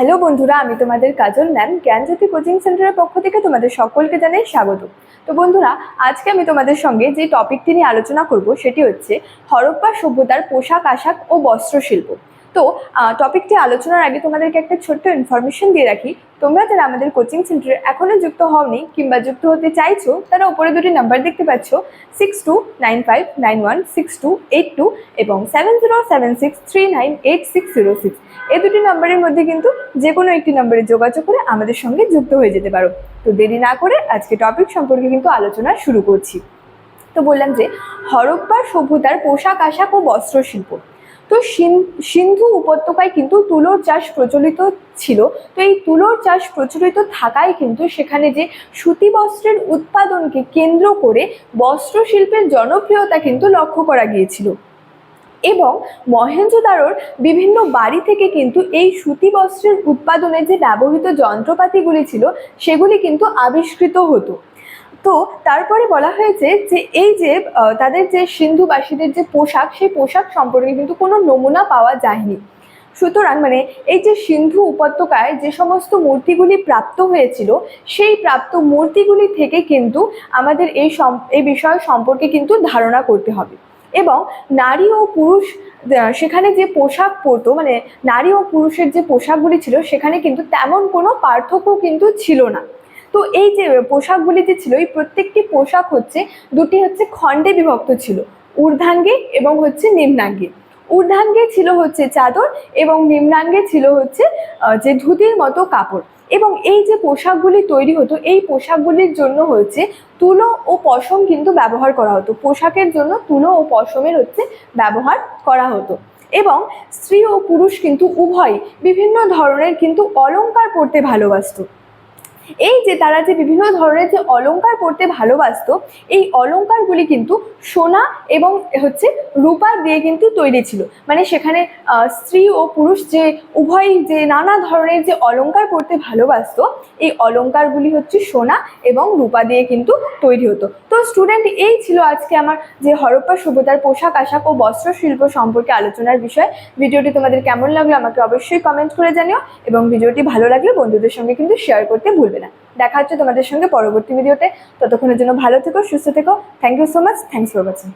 Hello বন্ধুরা, আমি তোমাদের কাজল ম্যাম জ্ঞানজ্যোতি কোচিং সেন্টারের পক্ষ থেকে তোমাদের সকলকে জানাই স্বাগত। তো বন্ধুরা, আজকে আমি তোমাদের সঙ্গে যে টপিকটি নিয়ে আলোচনা করব সেটি হচ্ছে হরপ্পা সভ্যতার পোশাক আশাক ও বস্ত্রশিল্প। তো টপিকটি আলোচনার আগে তোমাদেরকে একটা ছোট্ট ইনফরমেশন দিয়ে রাখি। তোমরা যারা আমাদের কোচিং সেন্টারে এখনো যুক্ত হওনি কিংবা যুক্ত হতে চাইছো, তারা উপরে দুটি নাম্বার দেখতে পাচ্ছ, 6295916282 এবং 7076398606। এই দুটি নাম্বারের মধ্যে কিন্তু যে কোনো একটি নাম্বারে যোগাযোগ করে আমাদের সঙ্গে যুক্ত হয়ে যেতে পারো। তো দেরি না করে আজকে টপিক সম্পর্কে কিন্তু আলোচনা শুরু করছি। তো বললাম যে হরপ্পা সভ্যতার পোশাক আশাক ও বস্ত্রশিল্প। তো সিন্ধু উপত্যকায় কিন্তু তুলোর চাষ প্রচলিত ছিল। তো এই তুলোর চাষ প্রচলিত থাকায় কিন্তু সেখানে যে সুতি বস্ত্রের উৎপাদনকে কেন্দ্র করে বস্ত্রশিল্পের জনপ্রিয়তা কিন্তু লক্ষ্য করা গিয়েছিল এবং মহেঞ্জোদারোর বিভিন্ন বাড়ি থেকে কিন্তু এই সুতি বস্ত্রের উৎপাদনে যে ব্যবহৃত যন্ত্রপাতিগুলি ছিল সেগুলি কিন্তু আবিষ্কৃত হতো। তো তারপরে বলা হয়েছে যে এই যে তাদের যে সিন্ধুবাসীদের যে পোশাক, সেই পোশাক সম্পর্কে কিন্তু কোনো নমুনা পাওয়া যায়নি। সুতরাং এই যে সিন্ধু উপত্যকায় যে সমস্ত মূর্তিগুলি প্রাপ্ত হয়েছিল, সেই প্রাপ্ত মূর্তিগুলি থেকে কিন্তু আমাদের এই বিষয় সম্পর্কে কিন্তু ধারণা করতে হবে। এবং নারী ও পুরুষ সেখানে যে পোশাক পরতো, নারী ও পুরুষের যে পোশাকগুলি ছিল সেখানে কিন্তু তেমন কোনো পার্থক্য কিন্তু ছিল না। তো এই যে পোশাকগুলি যে ছিল, এই প্রত্যেকটি পোশাক দুটি খণ্ডে বিভক্ত ছিল, ঊর্ধ্বাঙ্গে এবং নিম্নাঙ্গে। ঊর্ধ্বাঙ্গে ছিল চাদর এবং নিম্নাঙ্গে ছিল যে ধুতির মতো কাপড়। এবং এই যে পোশাকগুলি তৈরি হতো, এই পোশাকগুলির জন্য তুলো ও পশম কিন্তু ব্যবহার করা হতো। পোশাকের জন্য তুলো ও পশমের ব্যবহার করা হতো। এবং স্ত্রী ও পুরুষ কিন্তু উভয় বিভিন্ন ধরনের কিন্তু অলংকার পরতে ভালোবাসতো। এই যে তারা যে বিভিন্ন ধরনের যে অলংকার পরতে ভালোবাসতো, এই অলংকারগুলি কিন্তু সোনা এবং রূপা দিয়ে কিন্তু তৈরি ছিল। সেখানে স্ত্রী ও পুরুষ যে উভয়ই যে নানা ধরনের যে অলংকার পরতে ভালোবাসতো, এই অলংকারগুলি সোনা এবং রূপা দিয়ে কিন্তু তৈরি হতো। তো স্টুডেন্ট, এই ছিল আজকে আমার যে হরপ্পা সভ্যতার পোশাক আশাক ও বস্ত্রশিল্প সম্পর্কে আলোচনার বিষয়। ভিডিওটি তোমাদের কেমন লাগলো আমাকে অবশ্যই কমেন্ট করে জানিও এবং ভিডিওটি ভালো লাগলে বন্ধুদের সঙ্গে কিন্তু শেয়ার করতে ভুলবে না। দেখা হচ্ছে তোমাদের সঙ্গে পরবর্তী ভিডিওতে। ততক্ষণের জন্য ভালো থেকো, সুস্থ থেকো। Thank you so much. Thanks for watching.